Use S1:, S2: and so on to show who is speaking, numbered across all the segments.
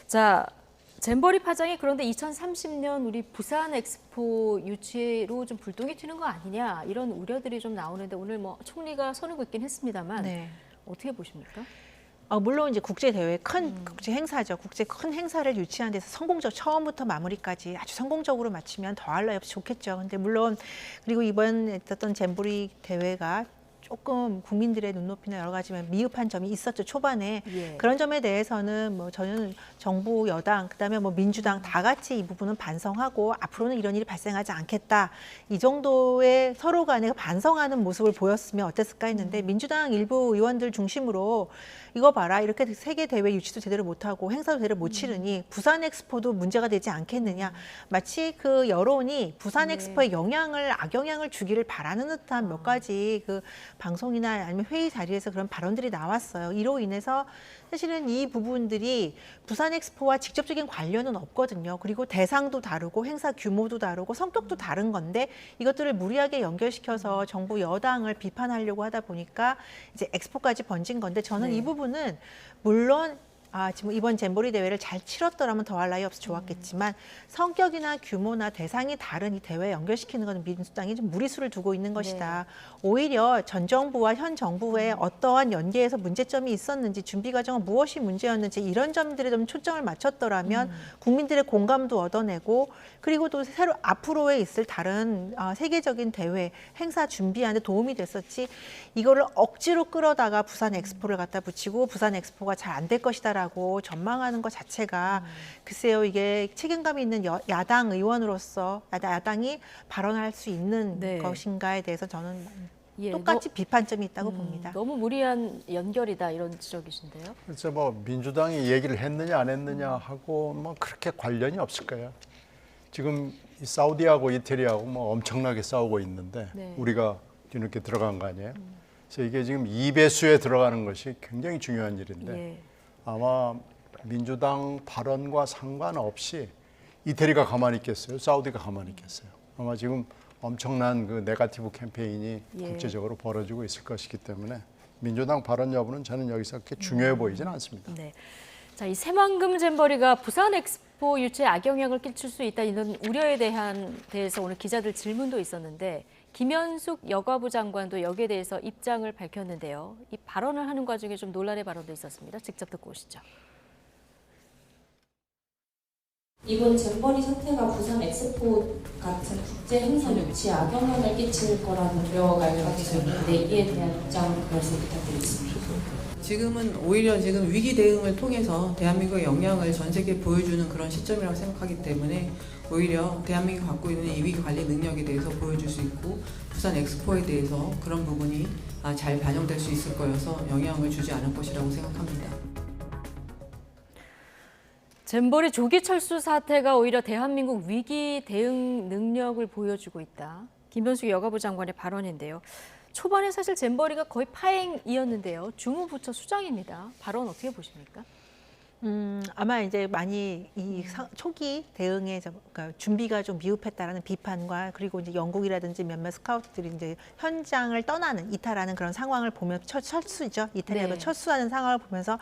S1: 자, 잼버리 파장이 그런데 2030년 우리 부산 엑스포 유치로 좀 불똥이 튀는 거 아니냐 이런 우려들이 좀 나오는데 오늘 뭐 총리가 선을 긋긴 했습니다만
S2: 네.
S1: 어떻게 보십니까?
S2: 물론 이제 국제 대회 큰 국제 행사죠. 국제 큰 행사를 유치하는 데서 성공적 처음부터 마무리까지 아주 성공적으로 마치면 더할 나위 없이 좋겠죠. 근데 물론 그리고 이번 했던 잼버리 대회가 조금 국민들의 눈높이나 여러 가지 미흡한 점이 있었죠, 초반에.
S1: 예.
S2: 그런 점에 대해서는 뭐 저는 정부, 여당, 그다음에 뭐 민주당 다 같이 이 부분은 반성하고 앞으로는 이런 일이 발생하지 않겠다. 이 정도의 서로 간에 반성하는 모습을 보였으면 어땠을까 했는데 민주당 일부 의원들 중심으로 이거 봐라, 이렇게 세계 대회 유치도 제대로 못하고 행사도 제대로 못 치르니 부산 엑스포도 문제가 되지 않겠느냐. 마치 그 여론이 부산 엑스포에 악영향을 주기를 바라는 듯한 몇 가지 그 방송이나 아니면 회의 자리에서 그런 발언들이 나왔어요. 이로 인해서 사실은 이 부분들이 부산 엑스포와 직접적인 관련은 없거든요. 그리고 대상도 다르고 행사 규모도 다르고 성격도 다른 건데 이것들을 무리하게 연결시켜서 정부 여당을 비판하려고 하다 보니까 이제 엑스포까지 번진 건데 저는 이 부분은 물론 지금 이번 잼버리 대회를 잘 치렀더라면 더할 나위 없이 좋았겠지만 성격이나 규모나 대상이 다른 이 대회에 연결시키는 것은 민주당이 좀 무리수를 두고 있는 것이다. 오히려 전 정부와 현 정부의 어떠한 연계에서 문제점이 있었는지 준비 과정은 무엇이 문제였는지 이런 점들에 좀 초점을 맞췄더라면 국민들의 공감도 얻어내고 그리고 또 새로 앞으로에 있을 다른 세계적인 대회, 행사 준비하는 데 도움이 됐었지 이거를 억지로 끌어다가 부산 엑스포를 갖다 붙이고 부산 엑스포가 잘 안 될 것이다라고 전망하는 것 자체가 글쎄요, 이게 책임감이 있는 야당 의원으로서 야당이 발언할 수 있는 것인가에 대해서 저는 똑같이 비판점이 있다고 봅니다.
S1: 너무 무리한 연결이다 이런 지적이신데요.
S3: 그래서 뭐 민주당이 얘기를 했느냐 안 했느냐 하고 뭐 그렇게 관련이 없을 거예요. 지금 이 사우디하고 이태리하고 뭐 엄청나게 싸우고 있는데 우리가 뒤늦게 들어간 거 아니에요? 그래서 이게 지금 2배수에 들어가는 것이 굉장히 중요한 일인데 아마 민주당 발언과 상관없이 이태리가 가만히 있겠어요? 사우디가 가만히 있겠어요? 아마 지금 엄청난 그 네거티브 캠페인이 국제적으로 벌어지고 있을 것이기 때문에 민주당 발언 여부는 저는 여기서 그렇게 중요해 보이지는 않습니다.
S1: 네. 자, 이 새만금 잼버리가 부산 엑스포 유치에 악영향을 끼칠 수 있다 이런 우려에 대해서 오늘 기자들 질문도 있었는데 김현숙 여가부 장관도 여기에 대해서 입장을 밝혔는데요. 이 발언을 하는 과정에 좀 논란의 발언도 있었습니다. 직접 듣고 오시죠.
S4: 이번 잼버리 사태가 부산 엑스포 같은 국제 행사 유치에 악영향을 끼칠 거라는 우려가 일각에서 있는데 이에 대한 입장 말씀 부탁드리겠습니다.
S5: 지금은 오히려 지금 위기 대응을 통해서 대한민국의 역량을 전 세계에 보여주는 그런 시점이라고 생각하기 때문에 오히려 대한민국이 갖고 있는 이 위기 관리 능력에 대해서 보여줄 수 있고 부산 엑스포에 대해서 그런 부분이 잘 반영될 수 있을 거여서 영향을 주지 않을 것이라고 생각합니다.
S1: 잼버리 조기 철수 사태가 오히려 대한민국 위기 대응 능력을 보여주고 있다. 김현숙 여가부 장관의 발언인데요. 초반에 사실 잼버리가 거의 파행이었는데요. 주무부처 수장입니다. 발언 어떻게 보십니까?
S2: 아마 이제 많이 이 초기 대응에 그러니까 준비가 좀 미흡했다라는 비판과 그리고 이제 영국이라든지 몇몇 스카우트들이 이제 현장을 떠나는 이탈하는 그런 상황을 보면 철수죠. 이탈리아가 철수하는 상황을 보면서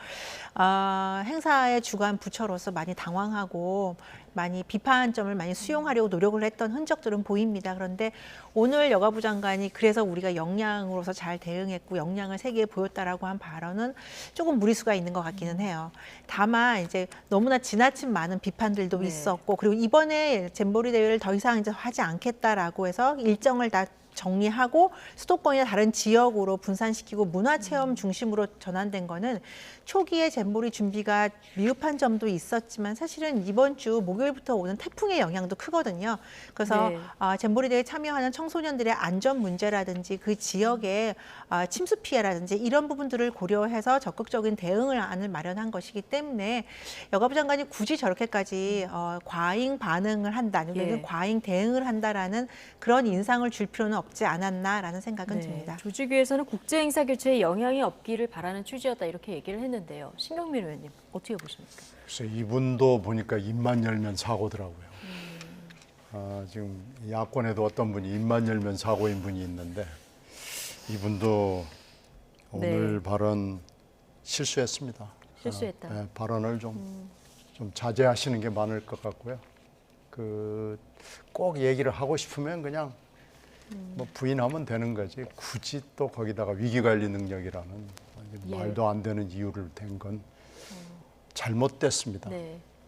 S2: 행사의 주관 부처로서 많이 당황하고 많이 비판점을 많이 수용하려고 노력을 했던 흔적들은 보입니다. 그런데 오늘 여가부 장관이 그래서 우리가 역량으로서 잘 대응했고 역량을 세계에 보였다라고 한 발언은 조금 무리수가 있는 것 같기는 해요. 다만 이제 너무나 지나친 많은 비판들도 있었고 그리고 이번에 잼버리 대회를 더 이상 이제 하지 않겠다라고 해서 일정을 다 정리하고 수도권이나 다른 지역으로 분산시키고 문화체험 중심으로 전환된 거는 초기에 잼버리 준비가 미흡한 점도 있었지만 사실은 이번 주 목요일부터 오는 태풍의 영향도 크거든요. 그래서 잼버리 대회에 참여하는 청소년들의 안전 문제라든지 그 지역의 침수 피해라든지 이런 부분들을 고려해서 적극적인 대응을 마련한 것이기 때문에 여가부 장관이 굳이 저렇게까지 과잉 반응을 한다, 아니면 과잉 대응을 한다라는 그런 인상을 줄 필요는 없지 않았나라는 생각은 듭니다.
S1: 조직위에서는 국제 행사 교체에 영향이 없기를 바라는 취지였다 이렇게 얘기를 했는데요. 신경민 의원님 어떻게 보십니까?
S3: 글쎄 이분도 보니까 입만 열면 사고더라고요. 지금 야권에도 어떤 분이 입만 열면 사고인 분이 있는데 이분도 오늘 발언 실수했습니다.
S1: 실수했다.
S3: 발언을 좀 좀 자제하시는 게 많을 것 같고요. 꼭 얘기를 하고 싶으면 그냥 뭐 부인하면 되는 거지. 굳이 또 거기다가 위기관리 능력이라는
S1: 예.
S3: 말도 안 되는 이유를 댄 건 잘못됐습니다.
S1: 네.